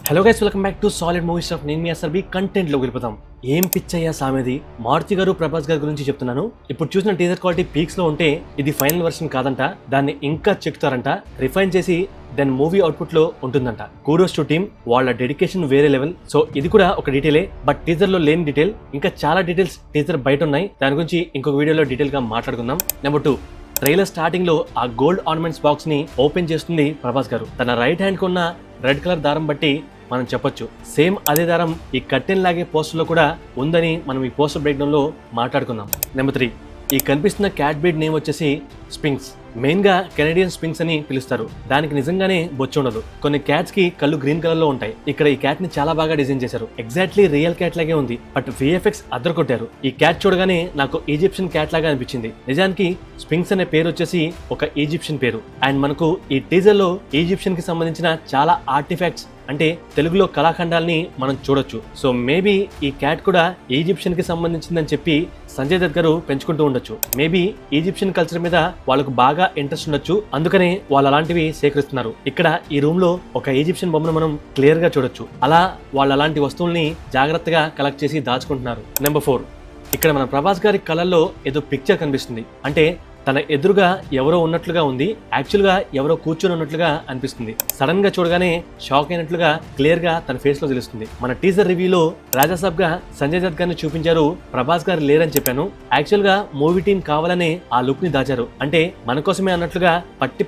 Hello guys, welcome back to solid movie stuff. నేను మీ అసలు content లోకి వెళ్ళిపోతాం. ఏం పిచ్చయ్యా సామెది. మారుతి గారు ప్రభాస్ గారి గురించి చెప్తున్నాను. ఇప్పుడు చూసిన టీజర్ క్వాలిటీ పీక్స్ లో ఉంటే ఇది ఫైనల్ వర్షన్ కాదంట, దాన్ని ఇంకా చెక్తారంట, రిఫైన్ చేసి దెన్ మూవీ అవుట్పుట్ లో ఉంటుందంట. కూడోస్ టు టీమ్, వాళ్ళ డెడికేషన్ వేరే లెవెల్. సో ఇది కూడా ఒక డీటెయిలే, బట్ టీజర్ లో లేని డీటెయిల్. ఇంకా చాలా డీటెయిల్స్ టీజర్ బయట ఉన్నాయి, దాని గురించి ఇంకొక వీడియోలో డీటెయిల్ గా మాట్లాడుకుందాం. నెంబర్ 2, ట్రైలర్ స్టార్టింగ్ లో ఆ గోల్డ్ ఆర్నమెంట్స్ బాక్స్ ని ఓపెన్ చేస్తుంది ప్రభాస్ గారు. తన రైట్ హ్యాండ్ కున్న రెడ్ కలర్ దారం బట్టి మనం చెప్పొచ్చు, సేమ్ అదే దారం ఈ కట్టెన్ లాగే పోస్టర్ లో కూడా ఉందని మనం ఈ పోస్టర్ బ్రేక్ డౌన్ లో మాట్లాడుకుందాం. నెంబర్ 3, ఈ కనిపిస్తున్న క్యాట్ బ్రీడ్ నేమ్ వచ్చేసి స్పింక్స్. మెయిన్ గా కెనడియన్ స్పింక్స్ అని పిలుస్తారు. దానికి నిజంగానే బొచ్చు ఉండదు. కొన్ని క్యాట్స్ కి కళ్ళు గ్రీన్ కలర్ లో ఉంటాయి. ఇక్కడ ఈ క్యాట్ ని చాలా బాగా డిజైన్ చేశారు. ఎగ్జాక్ట్లీ రియల్ క్యాట్ లాగే ఉంది, బట్ విఎఫ్ఎక్స్ అద్దరు కొట్టారు. ఈ క్యాట్ చూడగానే నాకు ఈజిప్షియన్ క్యాట్ లాగా అనిపించింది. నిజానికి స్పింక్స్ అనే పేరు వచ్చేసి ఒక ఈజిప్షియన్ పేరు. అండ్ మనకు ఈ టీజర్ లో ఈజిప్షియన్ కి సంబంధించిన చాలా ఆర్టిఫాక్ట్స్ అంటే తెలుగులో కళాఖండాల్ని మనం చూడొచ్చు. సో మేబీ ఈ క్యాట్ కూడా ఈజిప్షియన్ కి సంబంధించిందని చెప్పి సంజయ్ దత్ గారు పెంచుకుంటూ ఉండొచ్చు. మేబీ ఈజిప్షియన్ కల్చర్ మీద వాళ్ళకు బాగా ఇంట్రెస్ట్ ఉండొచ్చు, అందుకనే వాళ్ళు అలాంటివి సేకరిస్తున్నారు. ఇక్కడ ఈ రూమ్ లో ఒక ఈజిప్షియన్ బొమ్మను మనం క్లియర్ గా చూడొచ్చు. అలా వాళ్ళు అలాంటి వస్తువుల్ని జాగ్రత్తగా కలెక్ట్ చేసి దాచుకుంటున్నారు. నెంబర్ 4, ఇక్కడ మన ప్రభాస్ గారి కళ్ళల్లో ఏదో పిక్చర్ కనిపిస్తుంది. అంటే తన ఎదురుగా ఎవరో ఉన్నట్లుగా ఉంది, యాక్చువల్ గా ఎవరో కూర్చొని ఉన్నట్లుగా అనిపిస్తుంది. సడన్ గా చూడగానే షాక్ అయినట్లుగా క్లియర్ గా తన ఫేస్ లో తెలుస్తుంది. మన టీజర్ రివ్యూలో రాజాసాబ్ గా సంజయ్ దత్ గారిని చూపించారు, ప్రభాస్ గారు లేరని చెప్పాను. యాక్చువల్ గా మూవీ టీం కావాలనే ఆ లుక్ ని దాచారు. అంటే మన కోసమే అన్నట్లుగా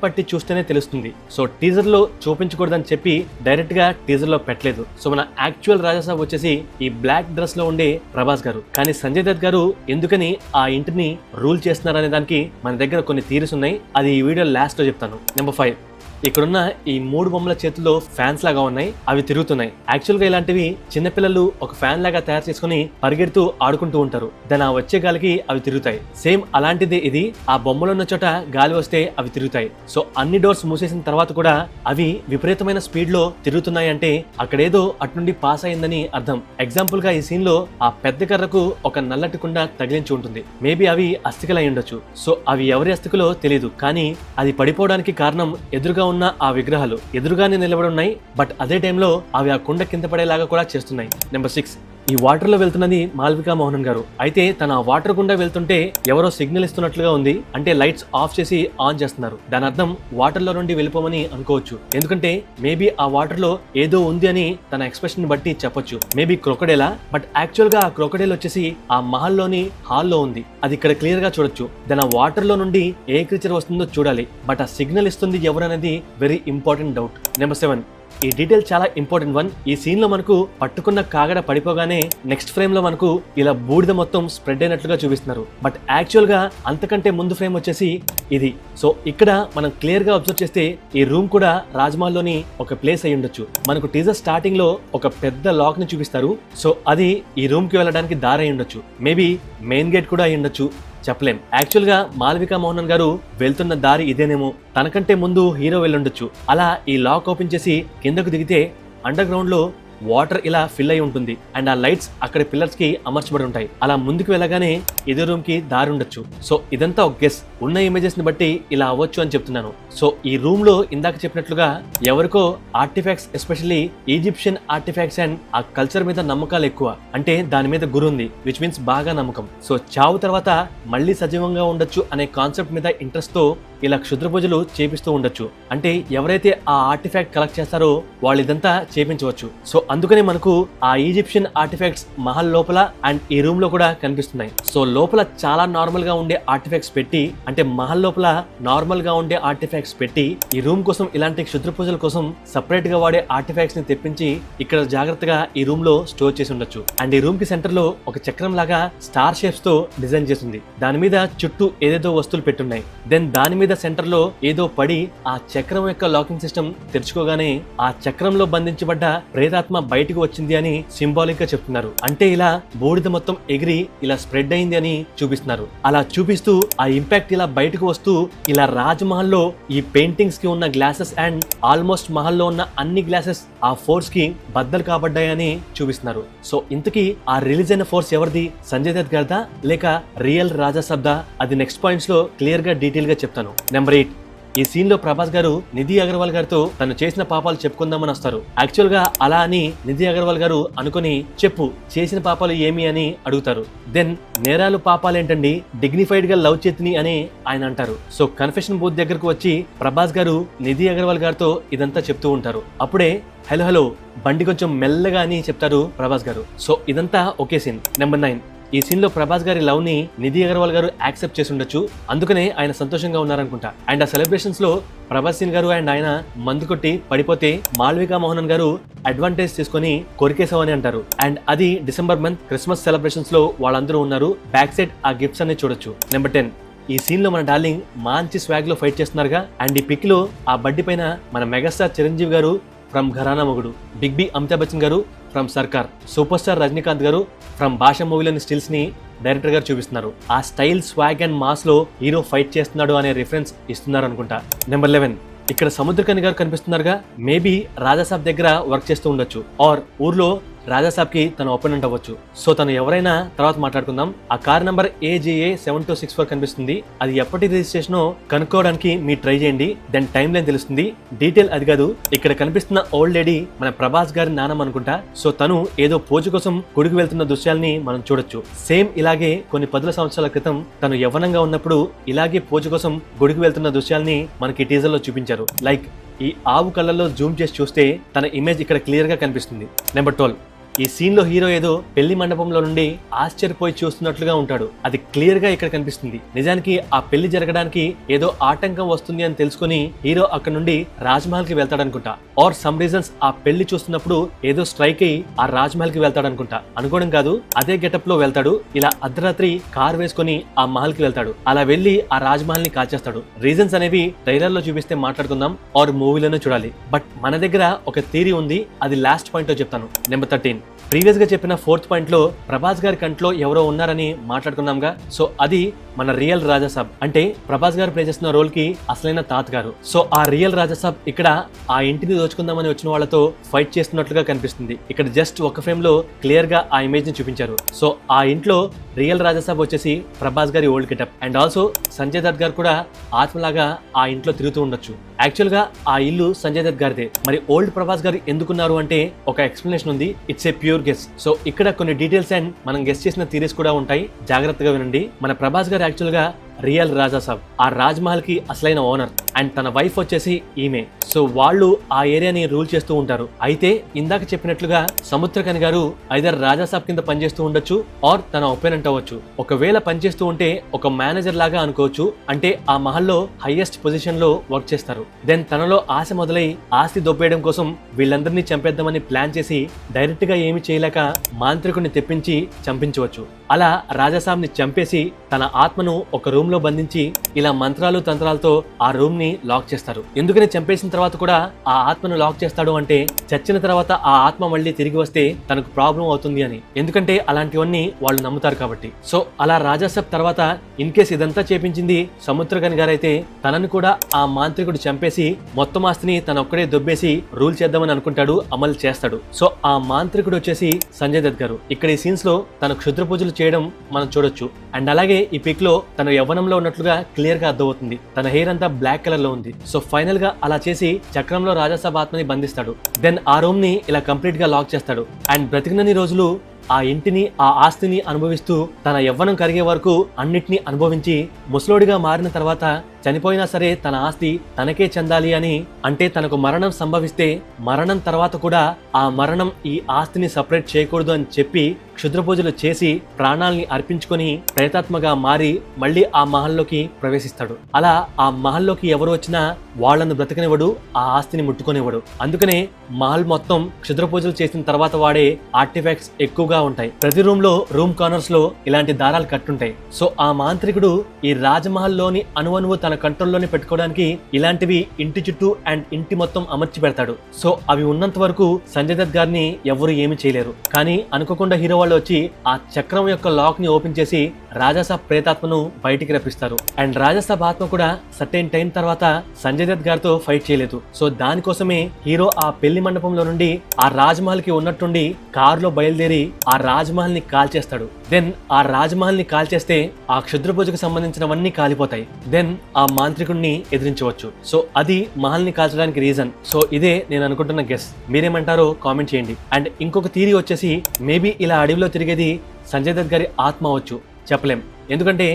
పట్టి చూస్తేనే తెలుస్తుంది. సో టీజర్ లో చూపించకూడదని చెప్పి డైరెక్ట్ గా టీజర్ లో పెట్టలేదు. సో మన యాక్చువల్ రాజాసాబ్ వచ్చేసి ఈ బ్లాక్ డ్రెస్ లో ఉండే ప్రభాస్ గారు. కానీ సంజయ్ దత్ గారు ఎందుకని ఆ ఇంటిని రూల్ చేస్తున్నారనే దానికి మన దగ్గర కొన్ని థియరీస్ ఉన్నాయి, అది ఈ వీడియో లాస్ట్ లో చెప్తాను. నెంబర్ 5, ఇక్కడున్న ఈ 3 బొమ్మల చేతుల్లో ఫ్యాన్స్ లాగా ఉన్నాయి, అవి తిరుగుతున్నాయి. యాక్చువల్ గా ఇలాంటివి చిన్నపిల్లలు ఒక ఫ్యాన్ లాగా తయారు చేసుకుని పరిగెడుతూ ఆడుకుంటూ ఉంటారు. దాని ఆ వచ్చే గాలికి అవి తిరుగుతాయి. సేమ్ అలాంటిదే ఇది. ఆ బొమ్మలు ఉన్న చోట గాలి వస్తే అవి తిరుగుతాయి. సో అన్ని డోర్స్ మూసేసిన తర్వాత కూడా అవి విపరీతమైన స్పీడ్ లో తిరుగుతున్నాయి అంటే అక్కడేదో అటు నుండి పాస్ అయిందని అర్థం. ఎగ్జాంపుల్ గా ఈ సీన్ లో ఆ పెద్ద కర్రకు ఒక నల్లటి కుండ తగిలించి ఉంటుంది. మేబీ అవి అస్థికలు అయి ఉండొచ్చు. సో అవి ఎవరి అస్థికలో తెలియదు, కానీ అది పడిపోవడానికి కారణం ఎదురుగా ఉన్న ఆ విగ్రహాలు ఎదురుగానే నిలబడి ఉన్నాయి, బట్ అదే టైంలో అవి ఆ కుండ కింద పడేలాగా కూడా చేస్తున్నాయి. నెంబర్ 6, ఈ వాటర్ లో వెళ్తున్నది మాల్వికా మోహన్ గారు. అయితే తన వాటర్ గుండా వెళ్తుంటే ఎవరో సిగ్నల్ ఇస్తున్నట్లుగా ఉంది. అంటే లైట్స్ ఆఫ్ చేసి ఆన్ చేస్తున్నారు. దాని అర్థం వాటర్ లో నుండి వెళ్ళిపోమని అనుకోవచ్చు. ఎందుకంటే మేబీ ఆ వాటర్ లో ఏదో ఉంది అని తన ఎక్స్ప్రెషన్ బట్టి చెప్పొచ్చు. మేబీ క్రొకడేలా, బట్ యాక్చువల్ గా ఆ క్రొకడేల్ వచ్చేసి ఆ మహల్లోని హాల్లో ఉంది. అది ఇక్కడ క్లియర్ గా చూడొచ్చు. దాని ఆ వాటర్ లో నుండి ఏ క్రీచర్ వస్తుందో చూడాలి, బట్ ఆ సిగ్నల్ ఇస్తుంది ఎవరు అనేది వెరీ ఇంపార్టెంట్ డౌట్. నెంబర్ 7, ఈ డీటెయిల్ చాలా ఇంపార్టెంట్ వన్. ఈ సీన్ లో మనకు పట్టుకున్న కాగడ పడిపోగానే నెక్స్ట్ ఫ్రేమ్ లో మనకు ఇలా బూడిద మొత్తం స్ప్రెడ్ అయినట్లుగా చూపిస్తున్నారు. బట్ యాక్చువల్ గా అంతకంటే ముందు ఫ్రేమ్ వచ్చేసి ఇది. సో ఇక్కడ మనం క్లియర్ గా అబ్జర్వ్ చేస్తే ఈ రూమ్ కూడా రాజ్మహల్ లోని ఒక ప్లేస్ అయి ఉండొచ్చు. మనకు టీజర్ స్టార్టింగ్ లో ఒక పెద్ద లాక్ ని చూపిస్తారు. సో అది ఈ రూమ్ కి వెళ్ళడానికి దారి అయి ఉండొచ్చు. మేబీ మెయిన్ గేట్ కూడా అయి ఉండొచ్చు, చెప్పలేం. యాక్చువల్ గా మాల్వికా మోహన్ గారు వెళ్తున్న దారి ఇదేనేమో, తనకంటే ముందు హీరో వెళ్ళుండొచ్చు. అలా ఈ లాక్ ఓపెన్ చేసి కిందకు దిగితే అండర్ గ్రౌండ్ లో వాటర్ ఇలా ఫిల్ అయి ఉంటుంది. అండ్ ఆ లైట్స్ అక్కడ పిల్లర్స్ కి అమర్చబడి ఉంటాయి. అలా ముందుకు వెళ్ళగానే ఇదే రూమ్ కి దారి ఉండొచ్చు. సో ఇదంతా ఒక గెస్. ఉన్న ఇమేజెస్ ని బట్టి ఇలా అవ్వచ్చు అని చెప్తున్నాను. సో ఈ రూమ్ లో ఇందాక చెప్పినట్లుగా ఎవరికో artefacts, especially Egyptian artefacts and ఆ కల్చర్ మీద నమ్మకాలు ఎక్కువ. అంటే దాని మీద గురి ఉంది, విచ్ మీన్స్ బాగా నమ్మకం. సో చావు తర్వాత మళ్ళీ సజీవంగా ఉండొచ్చు అనే కాన్సెప్ట్ మీద ఇంట్రెస్ట్ తో ఇలా క్షుద్ర పూజలు చేపిస్తూ ఉండొచ్చు. అంటే ఎవరైతే ఆ ఆర్టిఫాక్ట్ కలెక్ట్ చేస్తారో వాళ్ళు ఇదంతా చేపించవచ్చు. సో అందుకనే మనకు ఆ ఈజిప్షియన్ ఆర్టిఫాక్ట్స్ మహల్ లోపల అండ్ ఈ రూమ్ లో కూడా కనిపిస్తున్నాయి. సో లోపల చాలా నార్మల్ గా ఉండే ఆర్టిఫాక్ట్స్ పెట్టి, అంటే మహల్ లోపల నార్మల్ గా ఉండే ఆర్టిఫాక్ట్స్ పెట్టి ఈ రూమ్ కోసం ఇలాంటి క్షుద్ర పూజల కోసం సపరేట్ గా వాడే ఆర్టిఫాక్ట్స్ ని తెప్పించి ఇక్కడ జాగ్రత్తగా ఈ రూమ్ లో స్టోర్ చేసి ఉండొచ్చు. అండ్ ఈ రూమ్ కి సెంటర్ లో ఒక చక్రం లాగా స్టార్ షేప్స్ తో డిజైన్ చేసింది. దాని మీద చుట్టూ ఏదేదో వస్తువులు పెట్టున్నాయి. దెన్ దాని మీద సెంటర్ లో ఏదో పడి ఆ చక్రం యొక్క లాకింగ్ సిస్టమ్ తెరుచుకోగానే ఆ చక్రంలో బంధించబడ్డ ప్రేతాత్మ బయటకు వచ్చింది అని సింబాలిక్ గా చెప్తున్నారు. అంటే ఇలా బూడిద మొత్తం ఎగిరి ఇలా స్ప్రెడ్ అయింది అని చూపిస్తున్నారు. అలా చూపిస్తూ ఆ ఇంపాక్ట్ ఇలా బయటకు వస్తూ ఇలా రాజ్మహల్ లో ఈ పెయింటింగ్స్ కి ఉన్న గ్లాసెస్ అండ్ ఆల్మోస్ట్ మహల్ లో ఉన్న అన్ని గ్లాసెస్ ఆ ఫోర్స్ కి బద్దలు కాబడ్డాయని చూపిస్తున్నారు. సో ఇంతకీ ఆ రిలీజ్ అయిన ఫోర్స్ ఎవరిది? సంజయ్ దత్ గారిదా లేక రియల్ రాజాసాబ్దా? అది నెక్స్ట్ పాయింట్స్ లో క్లియర్ గా డీటెయిల్ గా చెప్తాను. నెంబర్ 8, ఈ సీన్ లో ప్రభాస్ గారు నిధి అగర్వాల్ గారితో తను చేసిన పాపాలు చెప్పుకుందామని వస్తారు. యాక్చువల్ గా అలా అని నిధి అగర్వాల్ గారు అనుకుని చెప్పు చేసిన పాపాలు ఏమి అని అడుగుతారు. దెన్ నేరాలు పాపాలేంటండి, డిగ్నిఫైడ్ గా లవ్ చేతిని అని ఆయన అంటారు. సో కన్ఫెషన్ బూత్ దగ్గరకు వచ్చి ప్రభాస్ గారు నిధి అగర్వాల్ గారితో ఇదంతా చెప్తూ ఉంటారు. అప్పుడే హలో బండి కొంచెం మెల్లగా అని చెప్తారు ప్రభాస్ గారు. సో ఇదంతా ఒకే సీన్. నెంబర్ 9, ఈ సీన్ లో ప్రభాస్ గారి లవ్ ని నిధి అగర్వాల్ గారు యాక్సెప్ట్ చేసి ఉండొచ్చు, అందుకనే ఆయన సంతోషంగా ఉన్నారనుకుంటా. అండ్ ఆ సెలబ్రేషన్స్ లో ప్రభాస్ సింగ్ గారు అండ్ ఆయన మందు కొట్టి పడిపోతే మాల్వికా మోహనన్ గారు అడ్వాంటేజ్ తీసుకొని కొరికేసామని అంటారు. అండ్ అది డిసెంబర్ మంత్ క్రిస్మస్ సెలబ్రేషన్స్ లో వాళ్ళందరూ ఉన్నారు. బ్యాక్ సైడ్ ఆ గిఫ్ట్స్ అన్ని చూడొచ్చు. నెంబర్ 10, ఈ సీన్ లో మన డార్లింగ్ మంచి స్వాగ్ లో ఫైట్ చేస్తున్నారుగా. అండ్ ఈ పిక్ లో ఆ బడ్డి పైన మన మెగాస్టార్ చిరంజీవి గారు ఫ్రమ్ ఘరానా మొగుడు, బిగ్ బి అమితాబ్ బచ్చన్ గారు ఫ్రమ్ సర్కార్, సూపర్ స్టార్ రజనీకాంత్ గారు ఫ్రమ్ భాష మూవీలోని స్టిల్స్ ని డైరెక్టర్ గారు చూపిస్తున్నారు. ఆ స్టైల్ స్వాగ్ అండ్ మాస్ లో హీరో ఫైట్ చేస్తున్నాడు అనే రిఫరెన్స్ ఇస్తున్నారు అనుకుంటా. నెంబర్ 11, ఇక్కడ సముద్రకని గారు కనిపిస్తున్నారుగా. మేబీ రాజాసాబ్ దగ్గర వర్క్ చేస్తూ ఉండొచ్చు, ఆర్ ఊర్లో రాజాసాబ్ కి తన ఒపోనెంట్ అవ్వచ్చు. సో తను ఎవరైనా తర్వాత మాట్లాడుకుందాం. ఆ కార్ నంబర్ AJA 7264 కనిపిస్తుంది. అది ఎప్పటి రిజిస్ట్రేషనో కనుక్కోవడానికి మీరు ట్రై చేయండి. దెన్ టైం లైన్ తెలుస్తుంది. డీటెయిల్ అది కాదు, ఇక్కడ కనిపిస్తున్న ఓల్డ్ లేడీ మన ప్రభాస్ గారి నాన్నమ్మ అనుకుంటా. సో తను ఏదో పూజ కోసం గుడికి వెళ్తున్న దృశ్యాల్ని మనం చూడొచ్చు. సేమ్ ఇలాగే కొన్ని 10 సంవత్సరాల క్రితం తను యవ్వనంగా ఉన్నప్పుడు ఇలాగే పూజ కోసం గుడికి వెళ్తున్న దృశ్యాల్ని మనకి టీజర్ లో చూపించారు. లైక్ ఈ ఆవు కళ్ళల్లో జూమ్ చేసి చూస్తే తన ఇమేజ్ ఇక్కడ క్లియర్ గా కనిపిస్తుంది. నెంబర్ 12, ఈ సీన్ లో హీరో ఏదో పెళ్లి మండపంలో నుండి ఆశ్చర్యపోయి చూస్తున్నట్లుగా ఉంటాడు. అది క్లియర్ గా ఇక్కడ కనిపిస్తుంది. నిజానికి ఆ పెళ్లి జరగడానికి ఏదో ఆటంకం వస్తుంది అని తెలుసుకుని హీరో అక్కడ నుండి రాజ్మహల్ కి వెళ్తాడనుకుంటా. ఆర్ సమ్ రీజన్స్ ఆ పెళ్లి చూస్తున్నప్పుడు ఏదో స్ట్రైక్ అయ్యి ఆ రాజ్మహల్ కి వెళ్తాడనుకుంటా. అనుకోవడం కాదు, అదే గెటప్ లో వెళ్తాడు. ఇలా అర్ధరాత్రి కార్ వేసుకుని ఆ మహల్ కి వెళ్తాడు. అలా వెళ్లి ఆ రాజ్మహల్ ని కాల్చేస్తాడు. రీజన్స్ అనేవి ట్రైలర్ లో చూపిస్తే మాట్లాడుకుందాం, ఆర్ మూవీలోనే చూడాలి. బట్ మన దగ్గర ఒక థియరీ ఉంది, అది లాస్ట్ పాయింట్ లో చెప్తాను. నెంబర్ 13, ప్రీవియస్ గా చెప్పిన 4th పాయింట్ లో ప్రభాస్ గారి కంట్లో ఎవరో ఉన్నారని మాట్లాడుకున్నాంగా. సో అది మన రియల్ రాజాసాబ్, అంటే ప్రభాస్ గారు ప్లే చేస్తున్న రోల్ కి అసలైన తాత్ గారు. సో ఆ రియల్ రాజాసాబ్ ఇక్కడ ఆ ఇంటిని దోచుకుందామని వచ్చిన వాళ్ళతో ఫైట్ చేస్తున్నట్లుగా కనిపిస్తుంది. ఇక్కడ జస్ట్ ఒక ఫ్రేమ్ లో క్లియర్ గా ఆ ఇమేజ్ ని చూపించారు. సో ఆ ఇంట్లో రియల్ రాజాసాబ్ వచ్చేసి ప్రభాస్ గారి old getup. And also Sanjay Dutt గారు కూడా ఆత్మలాగా ఆ ఇంట్లో తిరుగుతూ ఉండొచ్చు. యాక్చువల్ గా ఆ ఇల్లు సంజయ్ దత్ గారిదే. మరి ఓల్డ్ ప్రభాస్ గారు ఎందుకున్నారు అంటే ఒక ఎక్స్ప్లెనేషన్ ఉంది. It's a pure guess. So ఇక్కడ కొన్ని డీటెయిల్స్ అండ్ మనం గెస్ చేసిన థియరీస్ కూడా ఉంటాయి, జాగ్రత్తగా వినండి. మన ప్రభాస్ గారు యాక్చువల్ గా రియల్ రాజాసాబ్, ఆ రాజ్మహల్ కి అసలైన ఓనర్. అండ్ తన వైఫ్ వచ్చేసి ఈమె. సో వాళ్ళు ఆ ఏరియాని రూల్ చేస్తూ ఉంటారు. అయితే ఇందాక చెప్పినట్లుగా సముద్రకని గారు ఐదర్ రాజాసాబ్ కింద పనిచేస్తూ ఉండొచ్చు, ఆర్ తన ఒపోనెంట్ అవ్వచ్చు. ఒకవేళ పనిచేస్తూ ఉంటే ఒక మేనేజర్ లాగా అనుకోవచ్చు, అంటే ఆ మహల్లో హైయెస్ట్ పొజిషన్ లో వర్క్ చేస్తారు. దెన్ తనలో ఆశ మొదలై ఆస్తి దొబ్బేయడం కోసం వీళ్ళందరినీ చంపేద్దామని ప్లాన్ చేసి డైరెక్ట్ గా ఏమి చేయలేక మాంత్రికుడిని తెప్పించి చంపించవచ్చు. అలా రాజాసాబ్ ని చంపేసి తన ఆత్మను ఒక రూమ్ లో బంధించి ఇలా మంత్రాలు తంత్రాలతో ఆ రూమ్ ని లాక్ చేస్తారు. ఎందుకని చంపేసిన తర్వాత కూడా ఆ ఆత్మను లాక్ చేస్తాడు అంటే చచ్చిన తర్వాత ఆ ఆత్మ మళ్ళీ తిరిగి వస్తే తనకు ప్రాబ్లం అవుతుంది అని. ఎందుకంటే అలాంటివన్నీ వాళ్ళు నమ్ముతారు కాబట్టి. సో అలా రాజాసాబ్ తర్వాత ఇన్ కేస్ ఇదంతా చేపించింది సముద్రకని గారైతే తనను కూడా ఆ మాంత్రికుడు చంపేసి మొత్తం ఆస్తిని తన ఒక్కడే దొబ్బేసి రూల్ చేద్దామని అనుకుంటాడు, అమలు చేస్తాడు. సో ఆ మాంత్రికుడు వచ్చేసి సంజయ్ దత్ గారు. ఇక్కడ ఈ సీన్స్ లో తన క్షుద్ర పూజలు చేయడం మనం చూడొచ్చు. అండ్ అలాగే ఈ పిక్ లో తన యవ్వనంలో ఉన్నట్లుగా క్లియర్ గా అర్థమవుతుంది. తన హెయిర్ అంతా బ్లాక్ కలర్ లో ఉంది. సో ఫైనల్ గా అలా చేసి చక్రంలో రాజాసాబ్ ఆత్మని బంధిస్తాడు. దెన్ ఆ రూమ్ ని ఇలా కంప్లీట్ గా లాక్ చేస్తాడు. అండ్ బ్రతికినన్ని రోజులు ఆ ఇంటిని ఆ ఆస్తిని అనుభవిస్తూ తన యవ్వనం కరిగే వరకు అన్నిటినీ అనుభవించి ముసలోడిగా మారిన తర్వాత చనిపోయినా సరే తన ఆస్తి తనకే చెందాలి అని, అంటే తనకు మరణం సంభవిస్తే మరణం తర్వాత కూడా ఆ మరణం ఈ ఆస్తిని సపరేట్ చేయకూడదు అని చెప్పి క్షుద్ర పూజలు చేసి ప్రాణాల్ని అర్పించుకొని ప్రేతాత్మగా మారి మళ్ళీ ఆ మహల్లోకి ప్రవేశిస్తాడు. అలా ఆ మహల్లోకి ఎవరు వచ్చినా వాళ్లను బ్రతకనివ్వడు, ఆ ఆస్తిని ముట్టుకొనివ్వడు. అందుకనే మహల్ మొత్తం క్షుద్ర పూజలు చేసిన తర్వాత వాడే ఆర్టిఫాక్ట్స్ ఎక్కువగా ఉంటాయి. ప్రతి రూమ్ లో రూమ్ కార్నర్స్ లో ఇలాంటి దారాలు కట్టుంటాయి. సో ఆ మాంత్రికుడు ఈ రాజమహల్ లోని అణువణువు తన కంట్రోల్లోనే పెట్టుకోవడానికి ఇలాంటివి ఇంటి చుట్టూ అండ్ ఇంటి మొత్తం అమర్చి పెడతాడు. సో అవి ఉన్నంత వరకు సంజయ్ దత్ గారిని ఎవరు ఏమి చేయలేరు. కానీ అనుకోకుండా హీరో వాళ్ళు వచ్చి ఆ చక్రం యొక్క లాక్ ని ఓపెన్ చేసి రాజాసాబ్ ప్రేతాత్మను బయటికి రప్పిస్తారు. అండ్ రాజాసాబ్ ఆత్మ కూడా సర్టెన్ టైం తర్వాత సంజయ్ దత్ గారితో ఫైట్ చేయలేదు. సో దానికోసమే హీరో ఆ పెళ్లి మండపంలో నుండి ఆ రాజ్మహల్ కి ఉన్నట్టుండి కారులో బయలుదేరి ఆ రాజ్మహల్ ని కాల్చేస్తాడు. దెన్ ఆ రాజ్మహల్ ని కాల్చేస్తే ఆ క్షుద్ర పూజకు సంబంధించినవన్నీ కాలిపోతాయి. దెన్ ఆ మాంత్రికుడిని ఎదిరించవచ్చు. సో అది మహల్ని కాల్చడానికి రీజన్. సో ఇదే నేను అనుకుంటున్న గెస్. మీరేమంటారో కామెంట్ చేయండి. అండ్ ఇంకొక థియరీ వచ్చేసి మేబీ ఇలా అడవిలో తిరిగేది సంజయ్ దత్ గారి ఆత్మ అవ్వచ్చు, చెప్పలేం. ఎందుకంటే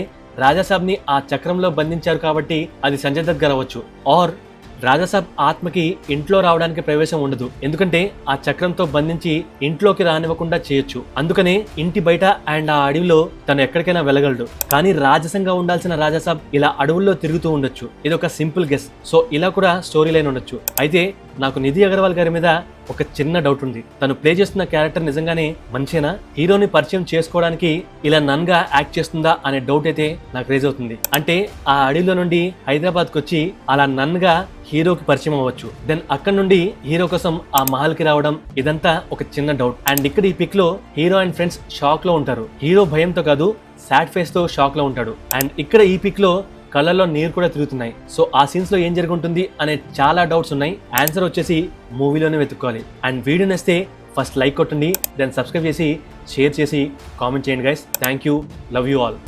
రాజాసాబ్ని ఆ చక్రంలో బంధించారు కాబట్టి అది సంజయ్ దత్ గారు అవ్వచ్చు. ఆర్ రాజాసాబ్ ఆత్మకి ఇంట్లో రావడానికి ప్రవేశం ఉండదు, ఎందుకంటే ఆ చక్రంతో బంధించి ఇంట్లోకి రానివ్వకుండా చేయొచ్చు. అందుకనే ఇంటి బయట అండ్ ఆ అడవిలో తను ఎక్కడికైనా వెళ్ళగలడు. కానీ రాజసంగా ఉండాల్సిన రాజాసాబ్ ఇలా అడవుల్లో తిరుగుతూ ఉండొచ్చు. ఇది ఒక సింపుల్ గెస్. సో ఇలా కూడా స్టోరీ లైన్ ఉండొచ్చు. అయితే నాకు నిధి అగర్వాల్ గారి మీద ఒక చిన్న డౌట్ ఉంది. తను ప్లే చేస్తున్న క్యారెక్టర్ నిజంగానే మంచినా, హీరోని పరిచయం చేసుకోవడానికి ఇలా నన్ గా యాక్ట్ చేస్తుందా అనే డౌట్ అయితే నాకు రేజ్ అవుతుంది. అంటే ఆ అడవిలో నుండి హైదరాబాద్కి వచ్చి అలా నన్ గా హీరోకి పరిచయం అవ్వచ్చు. దెన్ అక్కడ నుండి హీరో కోసం ఆ మహల్ కి రావడం, ఇదంతా ఒక చిన్న డౌట్. అండ్ ఇక్కడ ఈ పిక్ లో హీరో అండ్ ఫ్రెండ్స్ షాక్ లో ఉంటారు. హీరో భయంతో కాదు, సాడ్ ఫేస్ తో షాక్ లో ఉంటాడు. అండ్ ఇక్కడ ఈ పిక్ లో కళ్ళల్లో నీరు కూడా తిరుగుతున్నాయి. సో ఆ సీన్స్ లో ఏం జరుగుతుంది అనే చాలా డౌట్స్ ఉన్నాయి. ఆన్సర్ వచ్చేసి మూవీలోనే వెతుక్కోవాలి. అండ్ వీడియో నచ్చితే ఫస్ట్ లైక్ కొట్టండి, దెన్ సబ్స్క్రైబ్ చేసి షేర్ చేసి కామెంట్ చేయండి guys. Thank you, love you all.